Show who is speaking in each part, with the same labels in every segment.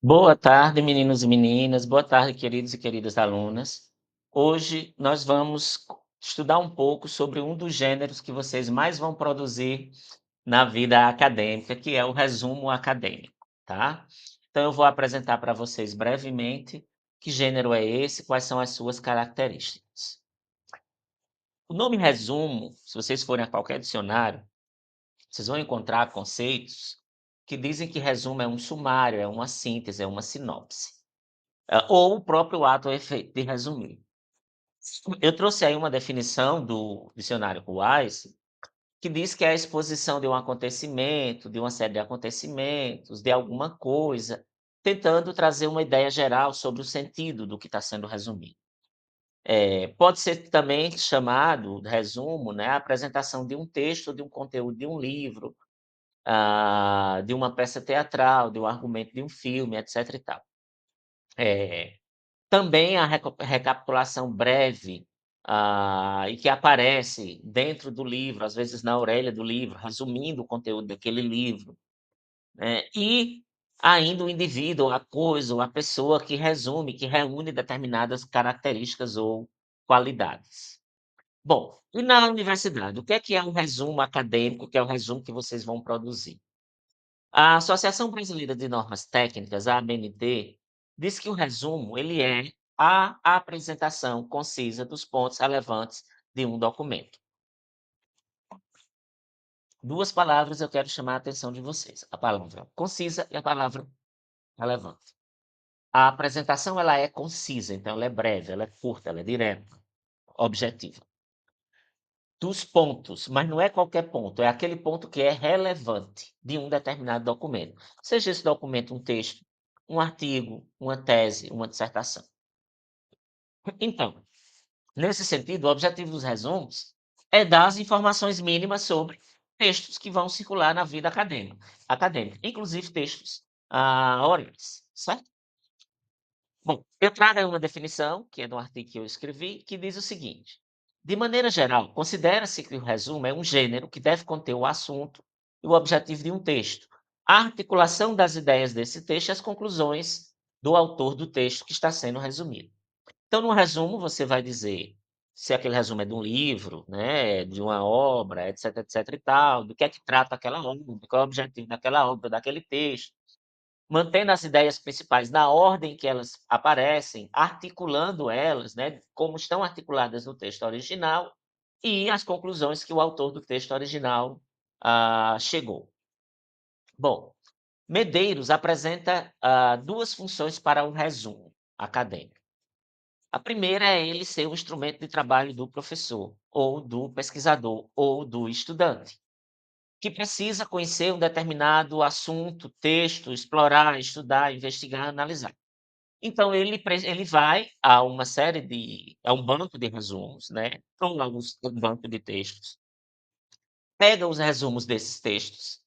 Speaker 1: Boa tarde, meninos e meninas. Boa tarde, queridos e queridas alunas. Hoje nós vamos estudar um pouco sobre um dos gêneros que vocês mais vão produzir na vida acadêmica, que é o resumo acadêmico, tá? Então eu vou apresentar para vocês brevemente que gênero é esse, quais são as suas características. O nome resumo, se vocês forem a qualquer dicionário, vocês vão encontrar conceitos que dizem que resumo é um sumário, é uma síntese, é uma sinopse. Ou o próprio ato ou efeito de resumir. Eu trouxe aí uma definição do dicionário Wise, que diz que é a exposição de um acontecimento, de uma série de acontecimentos, de alguma coisa, tentando trazer uma ideia geral sobre o sentido do que está sendo resumido. Pode ser também chamado resumo, né, a apresentação de um texto, de um conteúdo de um livro, de uma peça teatral, de um argumento de um filme, etc e tal. Eh Também a recapitulação breve, e que aparece dentro do livro, às vezes na orelha do livro, resumindo o conteúdo daquele livro, né, e ainda o indivíduo, a coisa ou a pessoa que resume, que reúne determinadas características ou qualidades. Bom, e na universidade, o que é um resumo acadêmico, o que é o resumo que vocês vão produzir? A Associação Brasileira de Normas Técnicas, a ABNT, diz que o resumo ele é a apresentação concisa dos pontos relevantes de um documento. 2 palavras eu quero chamar a atenção de vocês, a palavra concisa e a palavra relevante. A apresentação ela é concisa, então ela é breve, ela é curta, ela é direta, objetiva. Dos pontos, mas não é qualquer ponto, é aquele ponto que é relevante de um determinado documento. Seja esse documento um texto, um artigo, uma tese, uma dissertação. Então, nesse sentido, o objetivo dos resumos é dar as informações mínimas sobre textos que vão circular na vida acadêmica, inclusive textos, orais, certo? Bom, eu trago aí uma definição, que é do artigo que eu escrevi, que diz o seguinte: de maneira geral, considera-se que o resumo é um gênero que deve conter o assunto e o objetivo de um texto, a articulação das ideias desse texto e as conclusões do autor do texto que está sendo resumido. Então, no resumo, você vai dizer se aquele resumo é de um livro, né, de uma obra, etc e tal, do que é que trata aquela obra, qual é o objetivo daquela obra, daquele texto. Mantendo as ideias principais na ordem que elas aparecem, articulando elas, né, como estão articuladas no texto original, e as conclusões que o autor do texto original, chegou. Bom, Medeiros apresenta, 2 funções para o resumo acadêmico. A primeira é ele ser um instrumento de trabalho do professor, ou do pesquisador, ou do estudante, que precisa conhecer um determinado assunto, texto, explorar, estudar, investigar, analisar. Então ele vai a uma série de a um banco de resumos, né, ou lá um banco de textos, pega os resumos desses textos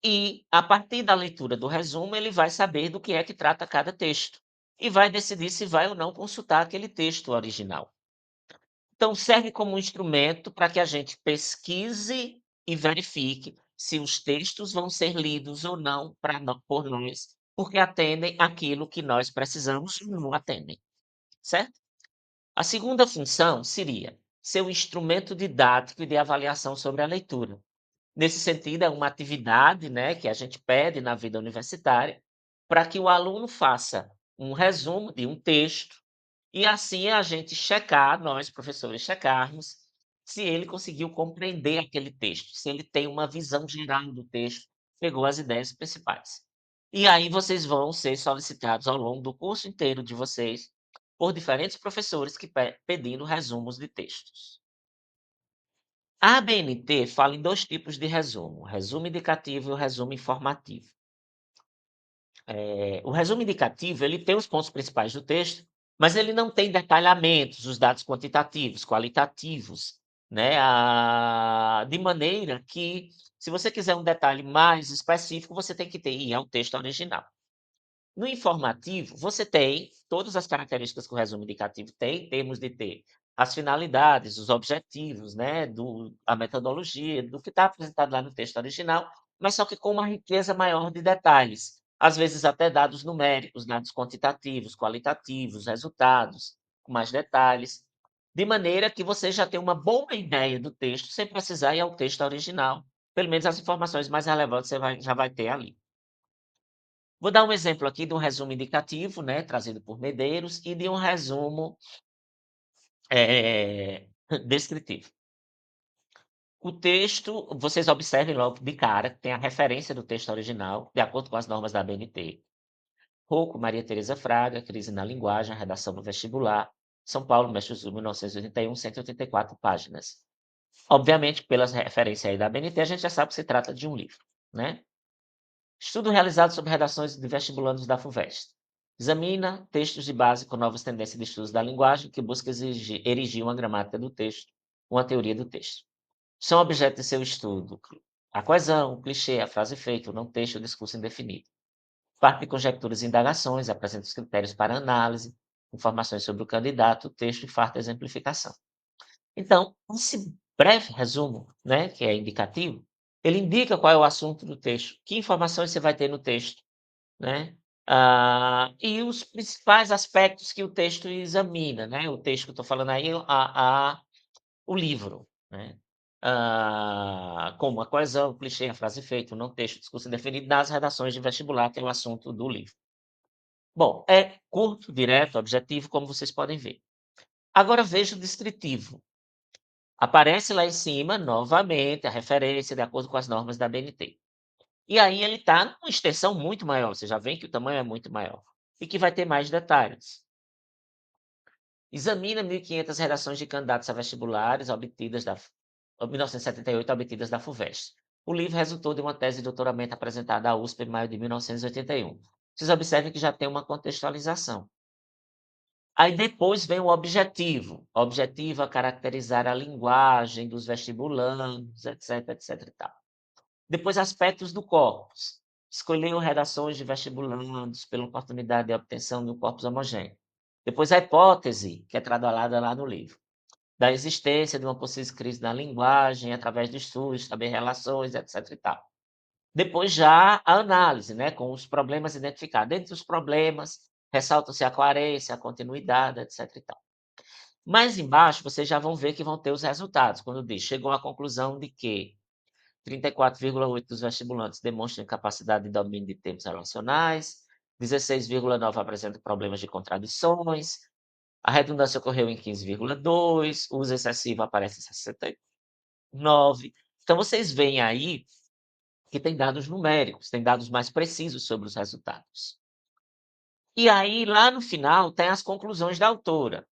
Speaker 1: e, a partir da leitura do resumo, ele vai saber do que é que trata cada texto, e vai decidir se vai ou não consultar aquele texto original. Então serve como um instrumento para que a gente pesquise e verifique se os textos vão ser lidos ou não por nós, porque atendem aquilo que nós precisamos ou não atendem, certo? A segunda função seria ser um instrumento didático e de avaliação sobre a leitura. Nesse sentido, é uma atividade, né, que a gente pede na vida universitária, para que o aluno faça um resumo de um texto e assim a gente checar, nós professores checarmos, se ele conseguiu compreender aquele texto, se ele tem uma visão geral do texto, pegou as ideias principais. E aí vocês vão ser solicitados ao longo do curso inteiro de vocês, por diferentes professores que pedindo resumos de textos. A ABNT fala em 2 tipos de resumo, o resumo indicativo e o resumo informativo. O resumo indicativo, ele tem os pontos principais do texto, mas ele não tem detalhamentos, os dados quantitativos, qualitativos, né, de maneira que, se você quiser um detalhe mais específico, você tem que ir ao texto original. No informativo, você tem todas as características que o resumo indicativo tem, em termos de ter as finalidades, os objetivos, né, a metodologia, do que está apresentado lá no texto original, mas só que com uma riqueza maior de detalhes. às vezes até dados numéricos, dados quantitativos, qualitativos, resultados, com mais detalhes, de maneira que você já tem uma boa ideia do texto, sem precisar ir ao texto original. Pelo menos as informações mais relevantes você já vai ter ali. Vou dar um exemplo aqui de um resumo indicativo, né, trazido por Medeiros, e de um resumo descritivo. O texto, vocês observem logo de cara que tem a referência do texto original, de acordo com as normas da ABNT. Rocco, Maria Tereza Fraga, Crise na Linguagem, a redação do vestibular, São Paulo, Mestre Zulma, 1981, 184 páginas. Obviamente, pelas referências aí da ABNT, a gente já sabe que se trata de um livro, né? Estudo realizado sobre redações de vestibulandos da FUVEST. Examina textos de base com novas tendências de estudos da linguagem que busca erigir uma gramática do texto, uma teoria do texto. São objeto de seu estudo a coesão, o clichê, a frase feita, o não texto, o discurso indefinido. Parte de conjecturas e indagações, apresenta os critérios para análise, informações sobre o candidato, o texto e farta exemplificação. Então, esse breve resumo, né, que é indicativo, ele indica qual é o assunto do texto, que informações você vai ter no texto, né, e os principais aspectos que o texto examina, né, o texto que eu estou falando aí, o livro, né, como a coesão, o clichê, a frase feita, o não texto, o discurso definido nas redações de vestibular, que é o assunto do livro. Bom, é curto, direto, objetivo, como vocês podem ver. Agora veja o descritivo. Aparece lá em cima, novamente, a referência de acordo com as normas da ABNT. E aí ele está numa extensão muito maior, você já vê que o tamanho é muito maior, e que vai ter mais detalhes. Examina 1.500 redações de candidatos a vestibulares obtidas da 1978 obtidas da FUVEST. O livro resultou de uma tese de doutoramento apresentada à USP em maio de 1981. Vocês observem que já tem uma contextualização. Aí depois vem o objetivo. O objetivo é caracterizar a linguagem dos vestibulandos, etc, etc e tal. Depois, aspectos do corpus. Escolheu redações de vestibulandos pela oportunidade de obtenção de um corpus homogêneo. Depois, a hipótese, que é trabalhada lá no livro, da existência de uma possível crise na linguagem através de estudos, também relações, etc e tal. Depois já a análise, né, com os problemas identificados. Dentre os problemas, ressaltam-se a coerência, a continuidade, etc e tal. Mais embaixo, vocês já vão ver que vão ter os resultados, quando diz: chegou à conclusão de que 34,8 dos vestibulantes demonstram capacidade de domínio de termos relacionais, 16,9 apresentam problemas de contradições, a redundância ocorreu em 15,2, o uso excessivo aparece em 69. Então vocês veem aí que tem dados numéricos, tem dados mais precisos sobre os resultados. E aí, lá no final, tem as conclusões da autora.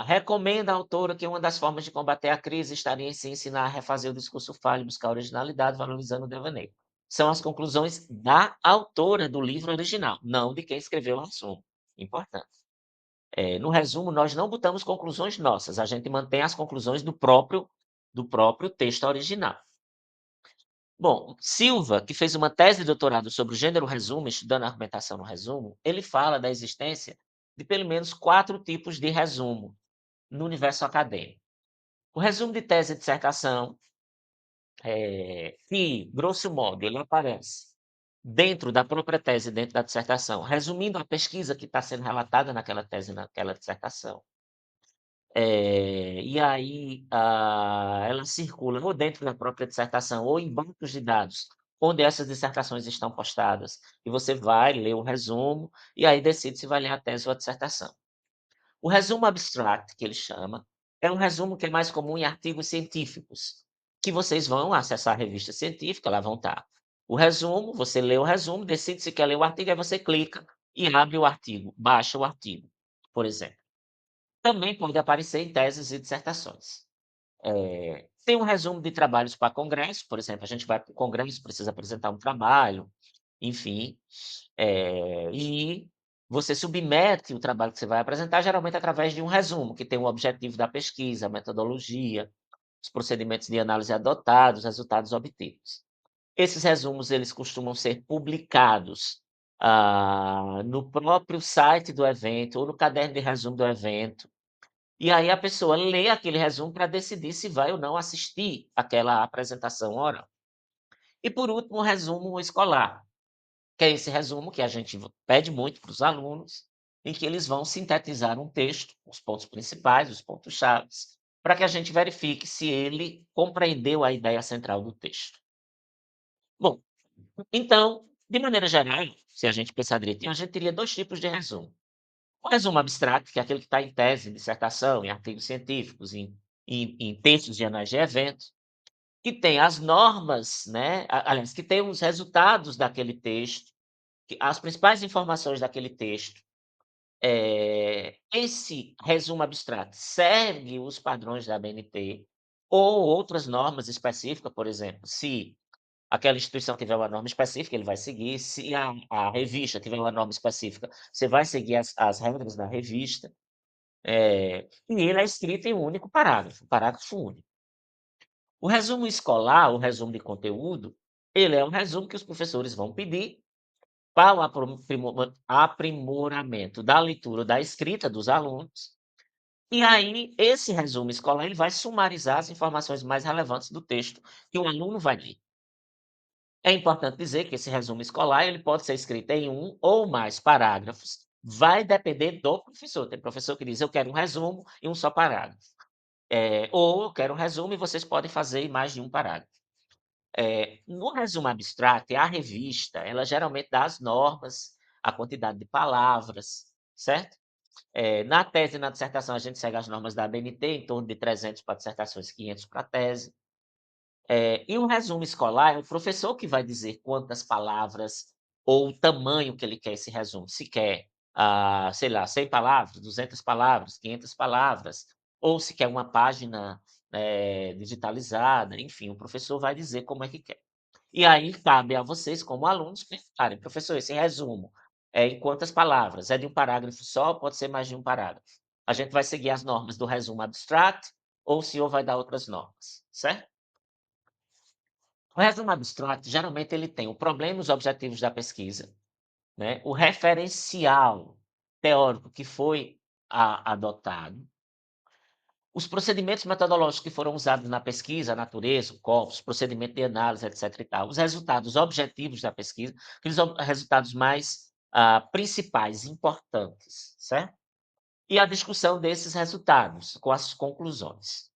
Speaker 1: Recomenda a autora que uma das formas de combater a crise estaria em se ensinar a refazer o discurso falho e buscar originalidade, valorizando o devaneio. São as conclusões da autora do livro original, não de quem escreveu o resumo. Importante. No resumo, nós não botamos conclusões nossas, a gente mantém as conclusões do próprio texto original. Bom, Silva, que fez uma tese de doutorado sobre o gênero resumo, estudando a argumentação no resumo, ele fala da existência de pelo menos 4 tipos de resumo no universo acadêmico. O resumo de tese e dissertação, que, grosso modo, ele aparece dentro da própria tese, dentro da dissertação, resumindo a pesquisa que está sendo relatada naquela tese, naquela dissertação. E aí, ela circula ou dentro da própria dissertação ou em bancos de dados, onde essas dissertações estão postadas, e você vai ler o resumo, e aí decide se vai ler a tese ou a dissertação. O resumo abstract, que ele chama, é um resumo que é mais comum em artigos científicos, que vocês vão acessar a revista científica, lá vão estar o resumo, você lê o resumo, decide se quer ler o artigo, aí você clica e abre o artigo, baixa o artigo, por exemplo. Também pode aparecer em teses e dissertações. Tem um resumo de trabalhos para congresso, por exemplo, a gente vai para o congresso, precisa apresentar um trabalho, enfim, e você submete o trabalho que você vai apresentar, geralmente através de um resumo, que tem o objetivo da pesquisa, a metodologia, os procedimentos de análise adotados, os resultados obtidos. Esses resumos, eles costumam ser publicados, no próprio site do evento ou no caderno de resumo do evento, e aí a pessoa lê aquele resumo para decidir se vai ou não assistir aquela apresentação oral. E por último, o resumo escolar. que é esse resumo que a gente pede muito para os alunos, em que eles vão sintetizar um texto, os pontos principais, os pontos chaves, para que a gente verifique se ele compreendeu a ideia central do texto. Bom, então, de maneira geral, se a gente pensar direitinho, a gente teria 2 tipos de resumo. O resumo abstrato, que é aquele que está em tese, em dissertação, em artigos científicos, em textos de anais de eventos, que tem as normas, né, aliás, que tem os resultados daquele texto, que as principais informações daquele texto. Esse resumo abstrato segue os padrões da ABNT ou outras normas específicas, por exemplo, se aquela instituição tiver uma norma específica, ele vai seguir, se a revista tiver uma norma específica, você vai seguir as regras da revista, e ele é escrito em um único parágrafo, parágrafo único. O resumo escolar, o resumo de conteúdo, ele é um resumo que os professores vão pedir para o aprimoramento da leitura, da escrita dos alunos, e aí esse resumo escolar ele vai sumarizar as informações mais relevantes do texto que o aluno vai ler. É importante dizer que esse resumo escolar ele pode ser escrito em um ou mais parágrafos, vai depender do professor. Tem professor que diz: "Eu quero um resumo em um só parágrafo", ou "Eu quero um resumo e vocês podem fazer em mais de um parágrafo". No resumo abstrato, a revista, ela geralmente dá as normas, a quantidade de palavras, certo? Na tese e na dissertação, a gente segue as normas da ABNT, em torno de 300 para dissertações, 500 para tese. E o resumo escolar é o professor que vai dizer quantas palavras ou o tamanho que ele quer esse resumo. Se quer, sei lá, 100 palavras, 200 palavras, 500 palavras, ou se quer uma página, digitalizada, enfim, o professor vai dizer como é que quer. E aí cabe a vocês, como alunos, perguntarem: "Professor, esse resumo é em quantas palavras? É de um parágrafo só, pode ser mais de um parágrafo? A gente vai seguir as normas do resumo abstrato ou o senhor vai dar outras normas?", certo? O resumo abstrato, geralmente, ele tem o problema e os objetivos da pesquisa, né, o referencial teórico que foi adotado, os procedimentos metodológicos que foram usados na pesquisa, a natureza, o corpus, procedimento de análise, etc e tal, os resultados objetivos da pesquisa, aqueles resultados mais, principais, importantes, certo? E a discussão desses resultados, com as conclusões.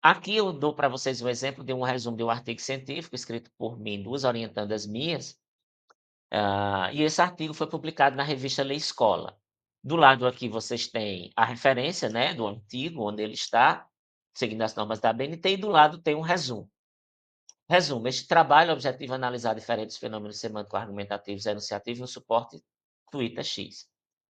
Speaker 1: Aqui eu dou para vocês um exemplo de um resumo de um artigo científico escrito por mim, 2 orientandas minhas, e esse artigo foi publicado na revista Lê Escola. Do lado aqui vocês têm a referência, né, do artigo, onde ele está, seguindo as normas da ABNT, e do lado tem um resumo. Resumo: este trabalho objetiva analisar diferentes fenômenos semântico-argumentativos enunciativos no suporte Twitter X,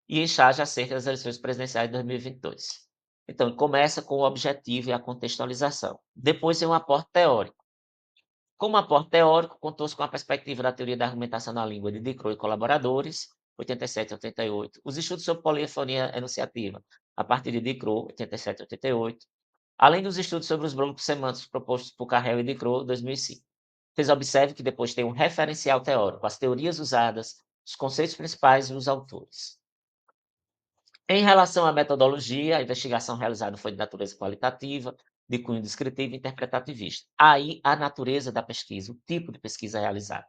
Speaker 1: e em charge acerca das eleições presidenciais de 2022. Então, começa com o objetivo e a contextualização. Depois tem um aporte teórico. Como aporte teórico, contou-se com a perspectiva da teoria da argumentação na língua de Diderot e colaboradores, 87 a 88, os estudos sobre polifonia enunciativa, a partir de Diderot, 87 a 88, além dos estudos sobre os blocos semânticos propostos por Carrel e Diderot, 2005. Vocês observem que depois tem um referencial teórico, as teorias usadas, os conceitos principais e os autores. Em relação à metodologia, a investigação realizada foi de natureza qualitativa, de cunho descritivo e interpretativista. Aí, a natureza da pesquisa, o tipo de pesquisa realizada.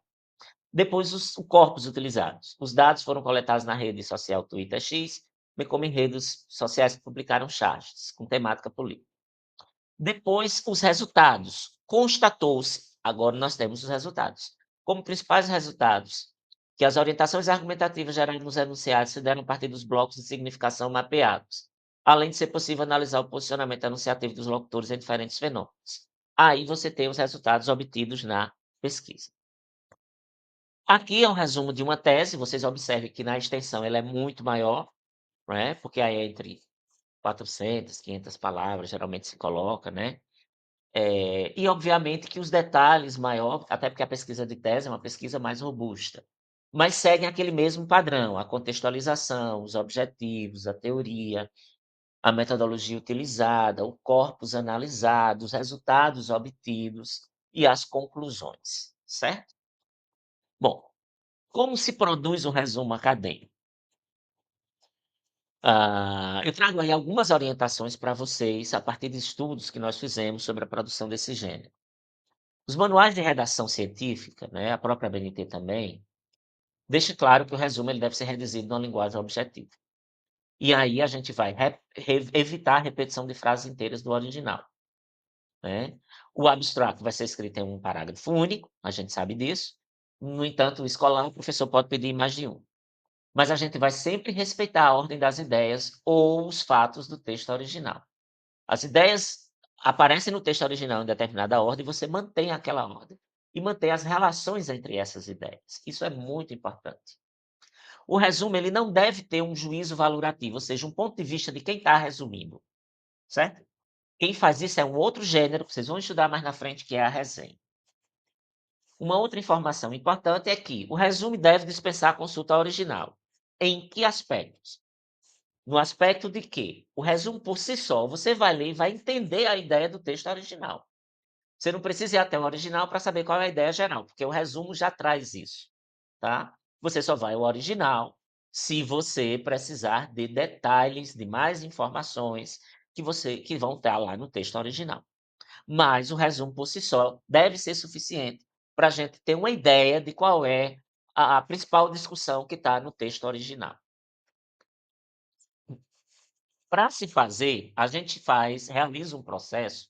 Speaker 1: Depois, o corpus utilizados. Os dados foram coletados na rede social Twitter X, bem como em redes sociais que publicaram charts com temática política. Depois, os resultados. Constatou-se, agora nós temos os resultados. Como principais resultados, que as orientações argumentativas geradas nos enunciados se deram a partir dos blocos de significação mapeados, além de ser possível analisar o posicionamento enunciativo dos locutores em diferentes fenômenos. Aí você tem os resultados obtidos na pesquisa. Aqui é um resumo de uma tese, vocês observem que na extensão ela é muito maior, né, porque aí é entre 400, 500 palavras, geralmente se coloca, né. E obviamente que os detalhes maior, até porque a pesquisa de tese é uma pesquisa mais robusta, mas seguem aquele mesmo padrão, a contextualização, os objetivos, a teoria, a metodologia utilizada, o corpus analisado, os resultados obtidos e as conclusões, certo? Bom, como se produz um resumo acadêmico? Eu trago aí algumas orientações para vocês, a partir de estudos que nós fizemos sobre a produção desse gênero. Os manuais de redação científica, né, a própria BNT também, deixe claro que o resumo ele deve ser reduzido numa linguagem objetiva. E aí a gente vai evitar a repetição de frases inteiras do original, né. O abstrato vai ser escrito em um parágrafo único, a gente sabe disso. No entanto, o escolar, o professor pode pedir mais de um. Mas a gente vai sempre respeitar a ordem das ideias ou os fatos do texto original. As ideias aparecem no texto original em determinada ordem, você mantém aquela ordem e mantém as relações entre essas ideias. Isso é muito importante. O resumo ele não deve ter um juízo valorativo, ou seja, um ponto de vista de quem está resumindo, certo? Quem faz isso é um outro gênero, que vocês vão estudar mais na frente, que é a resenha. Uma outra informação importante é que o resumo deve dispensar a consulta original. Em que aspectos? No aspecto de que o resumo por si só, você vai ler e vai entender a ideia do texto original. Você não precisa ir até o original para saber qual é a ideia geral, porque o resumo já traz isso, tá? Você só vai ao original se você precisar de detalhes, de mais informações que vão estar lá no texto original. Mas o resumo por si só deve ser suficiente para a gente ter uma ideia de qual é a principal discussão que está no texto original. Para se fazer, a gente realiza um processo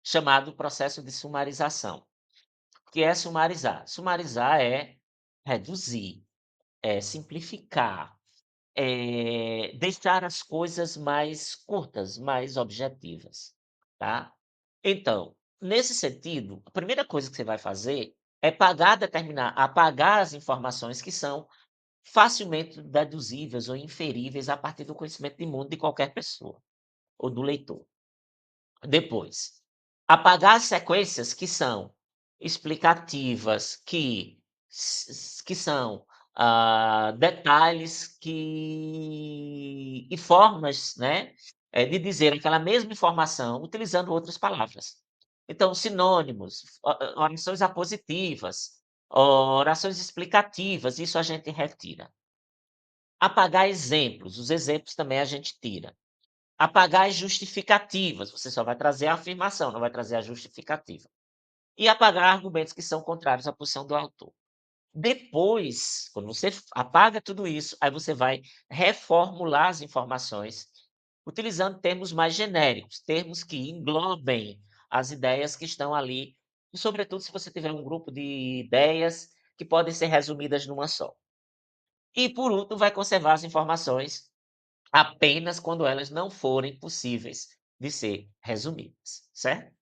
Speaker 1: chamado processo de sumarização. O que é sumarizar? Sumarizar é reduzir, é simplificar, é deixar as coisas mais curtas, mais objetivas, tá? Então, nesse sentido, a primeira coisa que você vai fazer é apagar as informações que são facilmente deduzíveis ou inferíveis a partir do conhecimento de mundo de qualquer pessoa ou do leitor. Depois, apagar as sequências que são explicativas, que são, detalhes e formas, né, de dizer aquela mesma informação utilizando outras palavras. Então, sinônimos, orações apositivas, orações explicativas, isso a gente retira. Apagar exemplos, os exemplos também a gente tira. Apagar as justificativas, você só vai trazer a afirmação, não vai trazer a justificativa. E apagar argumentos que são contrários à posição do autor. Depois, quando você apaga tudo isso, aí você vai reformular as informações, utilizando termos mais genéricos, termos que englobem as ideias que estão ali, e sobretudo se você tiver um grupo de ideias que podem ser resumidas numa só. E por último, vai conservar as informações apenas quando elas não forem possíveis de ser resumidas, certo?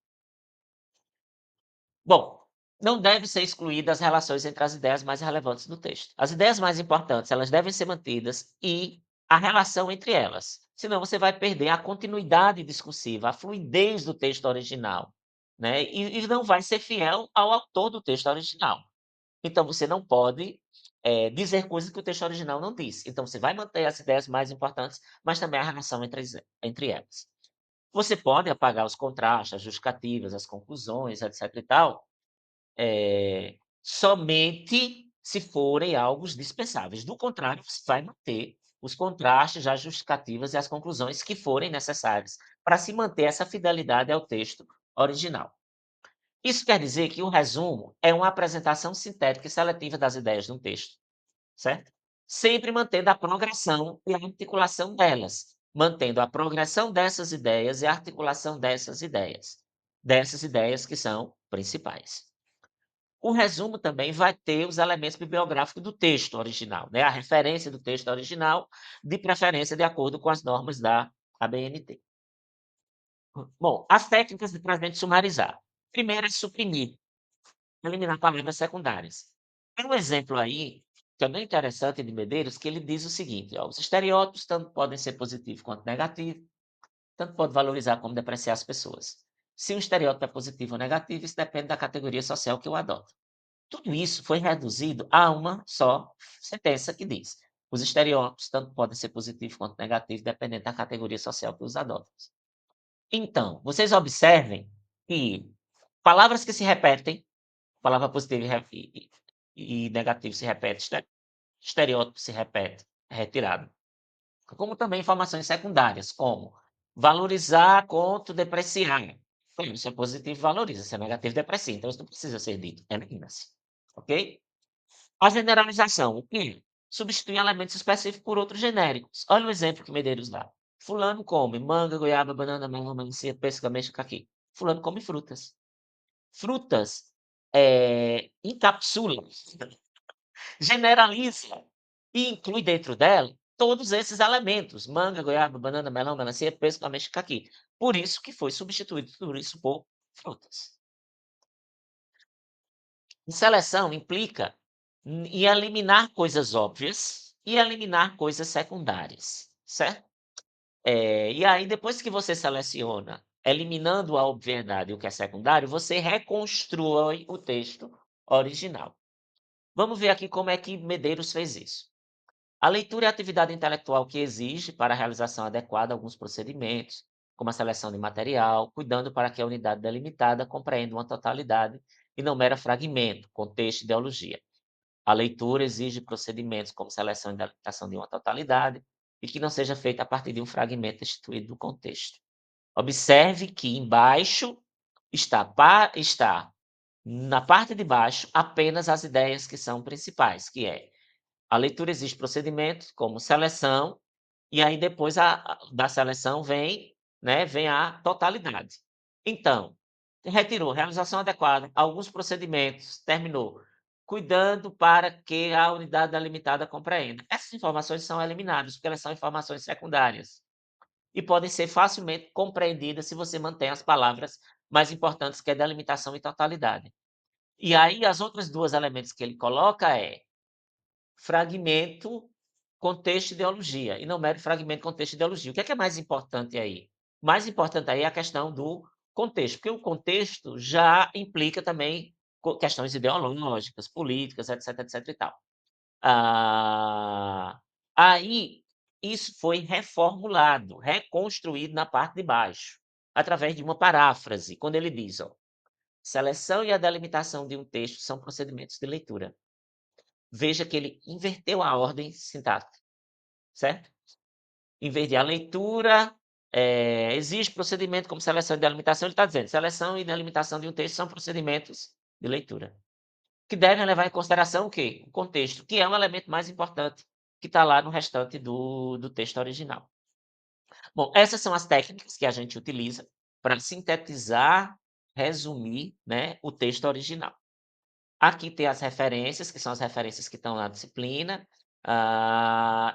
Speaker 1: Bom, não deve ser excluídas as relações entre as ideias mais relevantes do texto. As ideias mais importantes, elas devem ser mantidas e a relação entre elas, senão você vai perder a continuidade discursiva, a fluidez do texto original, né, e não vai ser fiel ao autor do texto original. Então você não pode, dizer coisas que o texto original não disse. Então você vai manter as ideias mais importantes, mas também a relação entre elas. Você pode apagar os contrastes, as justificativas, as conclusões, etc e tal, somente se forem algo dispensáveis. Do contrário, você vai manter os contrastes, as justificativas e as conclusões que forem necessárias para se manter essa fidelidade ao texto original. Isso quer dizer que o resumo é uma apresentação sintética e seletiva das ideias de um texto, certo? Sempre mantendo a progressão e a articulação delas, mantendo a progressão dessas ideias e a articulação dessas ideias que são principais. O resumo também vai ter os elementos bibliográficos do texto original, né, a referência do texto original, de preferência de acordo com as normas da ABNT. Bom, as técnicas para a gente sumarizar. Primeiro é suprimir, eliminar palavras secundárias. Tem um exemplo aí, que é bem interessante de Medeiros, que ele diz o seguinte: ó, os estereótipos tanto podem ser positivos quanto negativos, tanto pode valorizar como depreciar as pessoas. Se um estereótipo é positivo ou negativo, isso depende da categoria social que o adota. Tudo isso foi reduzido a uma só sentença que diz: os estereótipos tanto podem ser positivos quanto negativos, dependendo da categoria social que os adota. Então, vocês observem que palavras que se repetem, palavra positiva e negativo se repete, estereótipo se repete, é retirado. Como também informações secundárias, como valorizar contra depreciar. Claro, se é positivo, valoriza, se é negativo, deprecia. Então, isso não precisa ser dito, elimina-se. Ok? A generalização, o quê? Substitui elementos específicos por outros genéricos. Olha o exemplo que Medeiros dá. Fulano come manga, goiaba, banana, melão, melancia, pêssego, ameixa, caqui. Fulano come frutas. Frutas, encapsula, generaliza e inclui dentro dela todos esses elementos: manga, goiaba, banana, melão, melancia, pêssego, ameixa, caqui. Por isso que foi substituído tudo isso por frutas. E seleção implica em eliminar coisas óbvias e eliminar coisas secundárias, certo? E aí depois que você seleciona, eliminando a obviedade e o que é secundário, você reconstrói o texto original. Vamos ver aqui como é que Medeiros fez isso. A leitura é a atividade intelectual que exige, para a realização adequada, alguns procedimentos, como a seleção de material, cuidando para que a unidade delimitada compreenda uma totalidade e não mera fragmento, contexto e ideologia. A leitura exige procedimentos como seleção e delimitação de uma totalidade e que não seja feita a partir de um fragmento destituído do contexto. Observe que embaixo está na parte de baixo apenas as ideias que são principais, que é a leitura exige procedimentos como seleção, e aí depois da seleção vem, né, vem a totalidade. Então, retirou realização adequada, alguns procedimentos, terminou, cuidando para que a unidade delimitada compreenda. Essas informações são eliminadas, porque elas são informações secundárias e podem ser facilmente compreendidas se você mantém as palavras mais importantes, que é delimitação e totalidade. E aí as outras 2 elementos que ele coloca é fragmento, contexto e ideologia, e não mero fragmento, contexto e ideologia. O que é mais importante aí? Mais importante aí é a questão do contexto, porque o contexto já implica também questões ideológicas, políticas, etc, etc e tal. Ah, aí isso foi reformulado, reconstruído na parte de baixo, através de uma paráfrase, quando ele diz, ó: "Seleção e a delimitação de um texto são procedimentos de leitura". Veja que ele inverteu a ordem sintática, certo? Em vez de a leitura, existe procedimento como seleção e delimitação, ele está dizendo: seleção e delimitação de um texto são procedimentos de leitura, que devem levar em consideração o quê? O contexto, que é um elemento mais importante, que está lá no restante do texto original. Bom, essas são as técnicas que a gente utiliza para sintetizar, resumir, né, o texto original. Aqui tem as referências, que são as referências que estão na disciplina,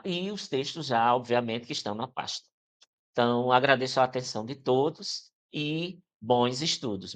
Speaker 1: e os textos já, obviamente, que estão na pasta. Então, agradeço a atenção de todos e bons estudos.